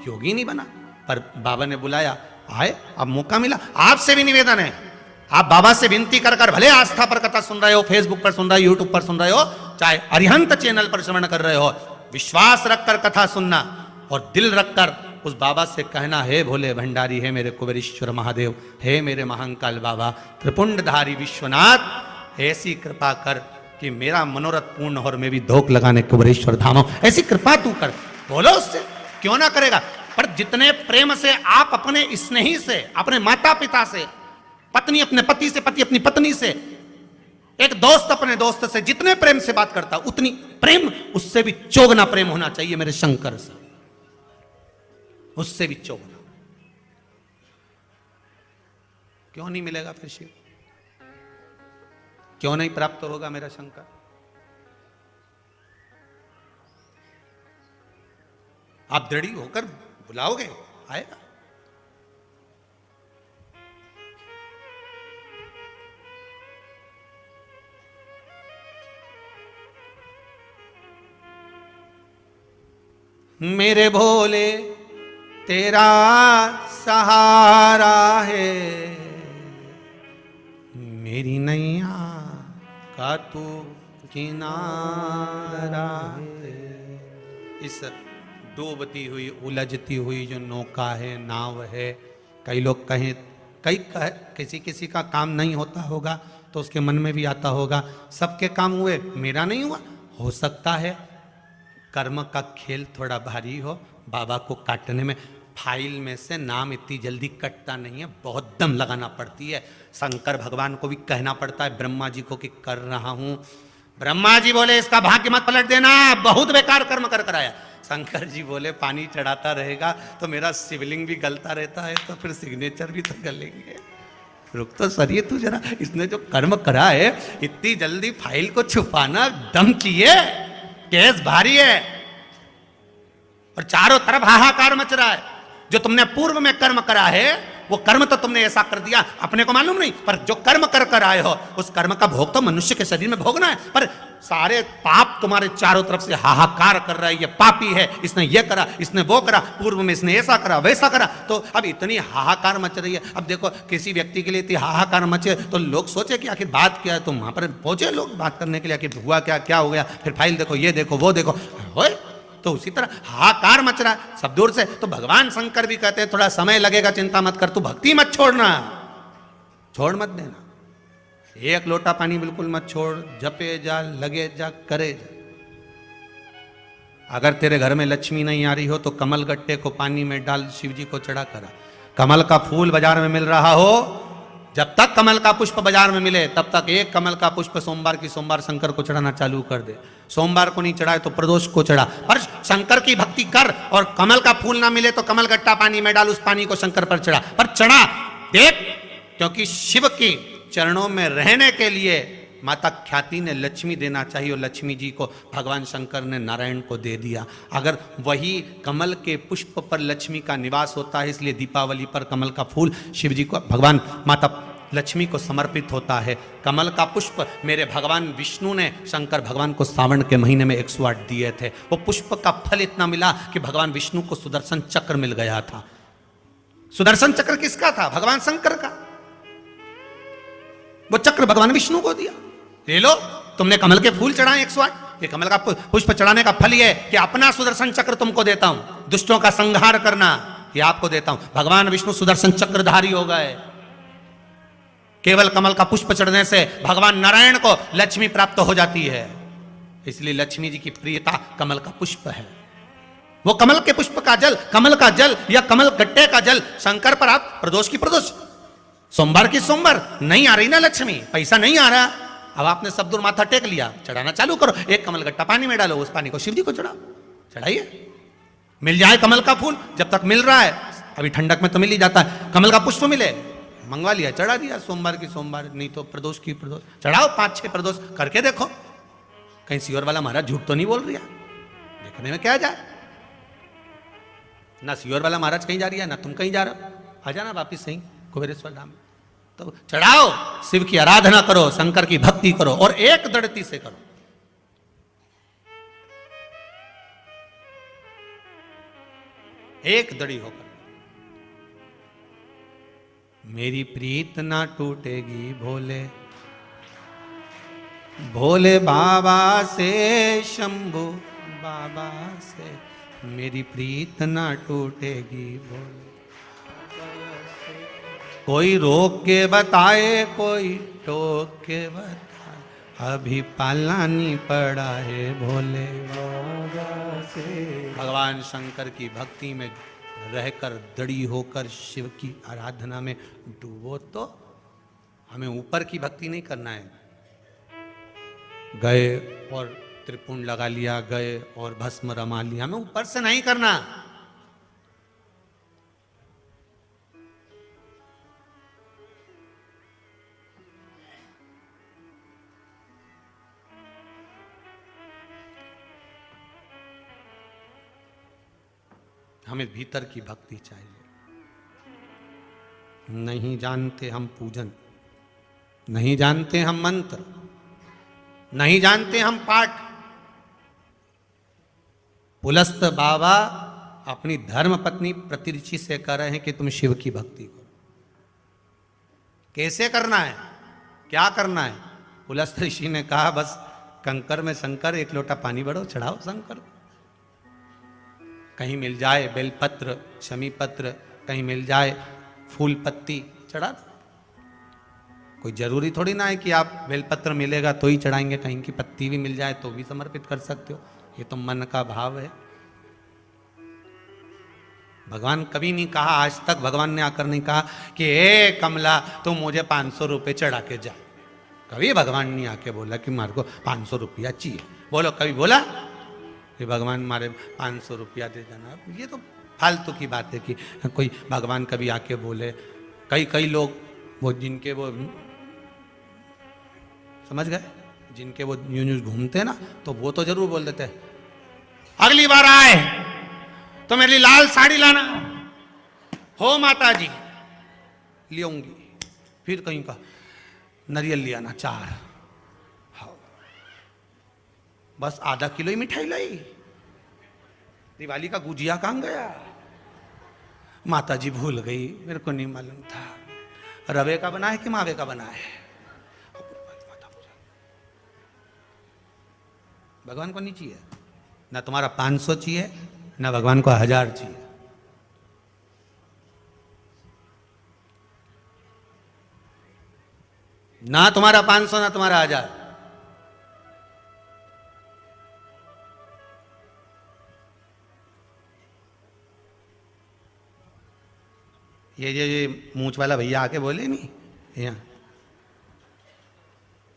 योगी नहीं बना। पर बाबा ने बुलाया, आए, अब मौका मिला। आपसे भी निवेदन है, आप बाबा से विनती कर कर, भले आस्था पर कथा सुन रहे हो, फेसबुक पर सुन रहे हो, यूट्यूब पर सुन रहे हो, चाहे अरिहंत चैनल पर श्रवण कर रहे हो, विश्वास रखकर कथा सुनना और दिल रखकर उस बाबा से कहना, हे भोले भंडारी, हे मेरे कुबेरेश्वर महादेव, हे मेरे महाकाल बाबा, त्रिपुंडधारी विश्वनाथ, ऐसी कृपा कर कि मेरा मनोरथ पूर्ण हो और मैं भी धोख लगाने कुबेरेश्वर धाम हूं, ऐसी कृपा तू कर। बोलो उससे, क्यों ना करेगा। पर जितने प्रेम से आप अपने स्नेही से, अपने माता पिता से, पत्नी अपने पति से, पति अपनी पत्नी से, एक दोस्त अपने दोस्त से जितने प्रेम से बात करता, उतनी प्रेम उससे भी चौगुना प्रेम होना चाहिए मेरे शंकर से, उससे भी चौगुना। क्यों नहीं मिलेगा फिर शिव? क्यों नहीं प्राप्त होगा मेरा शंकर? आप दृढ़ होकर बुलाओगे, आएगा। मेरे भोले तेरा सहारा है, मेरी नैया का तू किनारा है। इस डूबती हुई, उलझती हुई जो नौका है, नाव है, कई लोग कहें, किसी किसी का काम नहीं होता होगा तो उसके मन में भी आता होगा, सबके काम हुए, मेरा नहीं हुआ। हो सकता है कर्म का खेल थोड़ा भारी हो, बाबा को काटने में, फाइल में से नाम इतनी जल्दी कटता नहीं है, बहुत दम लगाना पड़ती है। शंकर भगवान को भी कहना पड़ता है ब्रह्मा जी को कि कर रहा हूं। ब्रह्मा जी बोले इसका भाग्य मत पलट देना, बहुत बेकार कर्म कर आया। शंकर जी बोले पानी चढ़ाता रहेगा तो मेरा शिवलिंग भी गलता रहता है, तो फिर सिग्नेचर भी तो गलेंगे। रुक तो सरिए तू जरा, इसने जो कर्म करा है, इतनी जल्दी फाइल को छुपाना दम चाहिए, केस भारी है और चारों तरफ हाहाकार मच रहा है। जो तुमने पूर्व में कर्म करा है वो कर्म तो तुमने ऐसा कर दिया, अपने को मालूम नहीं, पर जो कर्म कर कर आए हो उस कर्म का भोग तो मनुष्य के शरीर में भोगना है। पर सारे पाप तुम्हारे चारों तरफ से हाहाकार कर रहा है, ये पापी है, इसने ये करा, इसने वो करा, पूर्व में इसने ऐसा करा, वैसा करा, तो अब इतनी हाहाकार मच रही है। अब देखो किसी व्यक्ति के लिए इतनी हाहाकार मचे तो लोग सोचे कि आखिर बात क्या है, तो वहां पर पहुंचे लोग बात करने के लिए, आखिर हुआ क्या, क्या हो गया, फिर फाइल देखो, ये देखो, वो देखो, तो उसी तरह हाहाकार मच रहा है सब दूर से। तो भगवान शंकर भी कहते हैं थोड़ा समय लगेगा, चिंता मत कर, तू भक्ति मत छोड़ना, छोड़ मत देना, एक लोटा पानी बिल्कुल मत छोड़, जपे जा, लगे जा, करे जा। अगर तेरे घर में लक्ष्मी नहीं आ रही हो तो कमल गट्टे को पानी में डाल, शिव जी को चढ़ा करा। कमल का फूल बाजार में मिल रहा हो, जब तक कमल का पुष्प बाजार में मिले तब तक एक कमल का पुष्प सोमवार की सोमवार शंकर को चढ़ाना चालू कर दे। सोमवार को नहीं चढ़ाए तो प्रदोष को चढ़ा, पर शंकर की भक्ति कर। और कमल का फूल ना मिले तो कमल गट्टा पानी में डाल, उस पानी को शंकर पर चढ़ा, पर चढ़ा देख, क्योंकि शिव के चरणों में रहने के लिए माता ख्याति ने लक्ष्मी देना चाहिए और लक्ष्मी जी को भगवान शंकर ने नारायण को दे दिया। अगर वही कमल के पुष्प पर लक्ष्मी का निवास होता है, इसलिए दीपावली पर कमल का फूल शिव जी को, भगवान माता लक्ष्मी को समर्पित होता है। कमल का पुष्प मेरे भगवान विष्णु ने शंकर भगवान को सावन के महीने में 108 दिए थे। वो पुष्प का फल इतना मिला कि भगवान विष्णु को सुदर्शन चक्र मिल गया था। सुदर्शन चक्र किसका था? भगवान शंकर का। वो चक्र भगवान विष्णु को दिया। ले लो, तुमने कमल के फूल चढ़ाए 108, ये कमल का पुष्प चढ़ाने का फल ये कि अपना सुदर्शन चक्र तुमको देता हूं, दुष्टों का संहार करना ये आपको देता हूं। भगवान विष्णु सुदर्शन चक्रधारी हो गए। केवल कमल का पुष्प चढ़ने से भगवान नारायण को लक्ष्मी प्राप्त हो जाती है, इसलिए लक्ष्मी जी की प्रियता कमल का पुष्प है। वो कमल के पुष्प का जल, कमल का जल या कमल गट्टे का जल शंकर पर आप प्रदोष की प्रदोष, सोमवार की सोमवार, नहीं आ रही ना लक्ष्मी, पैसा नहीं आ रहा, अब आपने सब दूर माथा टेक लिया, चढ़ाना चालू करो। एक कमल गट्टा पानी में डालो, उस पानी को शिव जी को चढ़ाओ, चढ़ाइए। मिल जाए कमल का फूल, जब तक मिल रहा है, अभी ठंडक में तो मिल ही जाता है, कमल का पुष्प मिले, मंगवा लिया, चढ़ा दिया। सोमवार की सोमवार, नहीं तो प्रदोष की प्रदोष चढ़ाओ, 5-6 प्रदोष करके देखो, कहीं सियोर वाला महाराज झूठ तो नहीं बोल रहा। देखने में क्या जाए, ना सियोर वाला महाराज कहीं जा रही है, ना तुम कहीं जा रहे हो, आ जाना वापिस सही कुबेरेश्वर धाम। तो चढ़ाओ, शिव की आराधना करो, शंकर की भक्ति करो और एक दृढ़ता से करो। एक दड़ी होकर। मेरी प्रीत ना टूटेगी भोले भोले बाबा से, शंभू बाबा से मेरी प्रीत ना टूटेगी भोले। कोई रोक के बताए, कोई टोक के बताए, अभी पालानी पड़ा है भोले बाबा से। भगवान शंकर की भक्ति में रहकर दड़ी होकर शिव की आराधना में डूबो तो हमें ऊपर की भक्ति नहीं करना है। गए और त्रिपुंड लगा लिया, गए और भस्म रमा लिया, हमें ऊपर से नहीं करना। हमें भीतर की भक्ति चाहिए। नहीं जानते हम पूजन, नहीं जानते हम मंत्र, नहीं जानते हम पाठ। पुलस्त बाबा अपनी धर्म पत्नी प्रतिरुचि से कह रहे हैं कि तुम शिव की भक्ति करो। कैसे करना है, क्या करना है? पुलस्त ऋषि ने कहा बस कंकर में शंकर, एक लोटा पानी भरो, चढ़ाओ शंकर। कहीं मिल जाए बेलपत्र, शमी पत्र, कहीं मिल जाए फूल पत्ती, चढ़ा दो। कोई जरूरी थोड़ी ना है कि आप बेलपत्र मिलेगा तो ही चढ़ाएंगे, कहीं की पत्ती भी मिल जाए तो भी समर्पित कर सकते हो। ये तो मन का भाव है। भगवान कभी नहीं कहा, आज तक भगवान ने आकर नहीं कहा कि ए कमला तुम मुझे 500 रुपये चढ़ा के जा। कभी भगवान नहीं आके बोला कि मारे को 500 रुपया चाहिए। बोलो, कभी बोला कि भगवान मारे 500 रुपया दे देना? ये तो फालतू की बात है कि कोई भगवान कभी आके बोले। कई लोग वो जिनके वो समझ गए, जिनके वो यूं घूमते ना, तो वो तो जरूर बोल देते हैं अगली बार आए तो मेरे लिए लाल साड़ी लाना हो माता जी, ले आऊंगी। फिर कहीं का नारियल ले आना 4, बस आधा किलो ही मिठाई लाई। दिवाली का गुजिया कहाँ गया? माता जी भूल गई, मेरे को नहीं मालूम था। रवे का बना है कि मावे का बना है? भगवान को नहीं चाहिए ना, तुम्हारा 500 चाहिए ना भगवान को 1000 चाहिए। ना तुम्हारा 500 ना तुम्हारा 1000। ये मूंछ वाला भैया आके बोले नहीं, यहाँ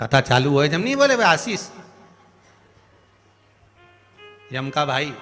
कथा चालू हुआ जब नहीं बोले भाई आशीष यम का भाई,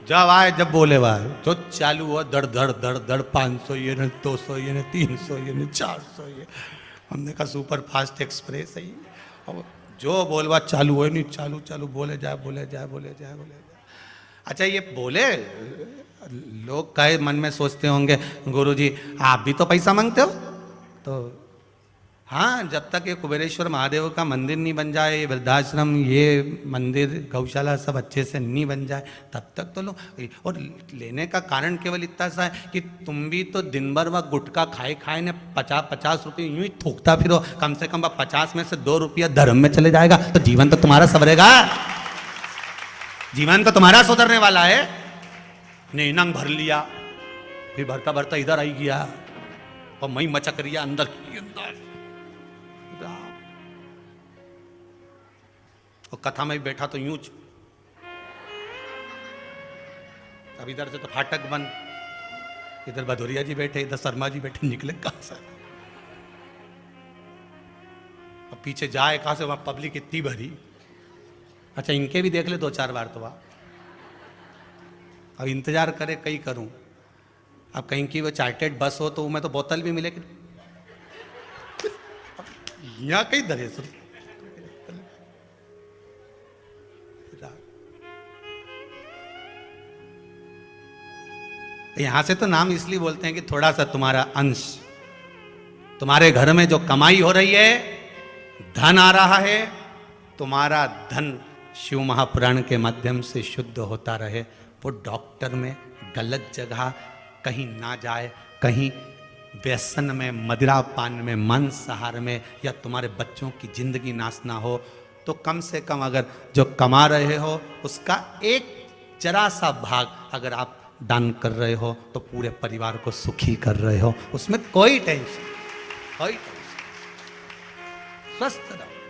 जब आए जब बोले भाई जो चालू हुआ धड़ धड़ धड़ धड़ 500 ये न 200 ये न 300 ये न 400 ये। हमने कहा सुपर फास्ट एक्सप्रेस है। अब जो बोलवा चालू हो नहीं, चालू चालू बोले जाए बोले जाए बोले जाए बोले जाए। अच्छा ये बोले लोग कहे मन में सोचते होंगे गुरुजी आप भी तो पैसा मांगते हो। तो हाँ, जब तक ये कुबेरेश्वर महादेव का मंदिर नहीं बन जाए, ये वृद्धाश्रम, ये मंदिर, गौशाला सब अच्छे से नहीं बन जाए, तब तक तो लोग। और लेने का कारण केवल इतना सा है कि तुम भी तो दिन भर वह गुटखा खाए खाए ने 50-50 रुपये यूं ही थूकता फिरो। कम से कम 50 में से 2 रुपया धर्म में चले जाएगा तो जीवन तो तुम्हारा संवरेगा, जीवन तो तुम्हारा सुधरने वाला है। ने नंग भर लिया, फिर भरता भरता इधर आई गया और मई मचक रही अंदर की अंदर। और कथा में भी बैठा तो यूं, अब इधर से तो फाटक बंद, इधर भदौरिया जी बैठे, इधर शर्मा जी बैठे, निकले कहां से? अब पीछे जाए कहां से? वहां पब्लिक इतनी भरी। अच्छा इनके भी देख ले 2-4 बार तो वहां। अब इंतजार करे कहीं करूं, अब कहीं की वो चार्टेड बस हो तो मैं तो बोतल भी मिलेगी यहाँ कहीं दरे सुन। यहां से तो नाम इसलिए बोलते हैं कि थोड़ा सा तुम्हारा अंश, तुम्हारे घर में जो कमाई हो रही है, धन आ रहा है, तुम्हारा धन शिव महापुराण के माध्यम से शुद्ध होता रहे, वो डॉक्टर में गलत जगह कहीं ना जाए, कहीं व्यसन में, मदिरा पान में, मांसाहार में, या तुम्हारे बच्चों की जिंदगी नाश ना हो। तो कम से कम अगर जो कमा रहे हो उसका एक जरा सा भाग अगर आप दान कर रहे हो तो पूरे परिवार को सुखी कर रहे हो, उसमें कोई टेंशन, कोई टेंशन। स्वस्थ रहो।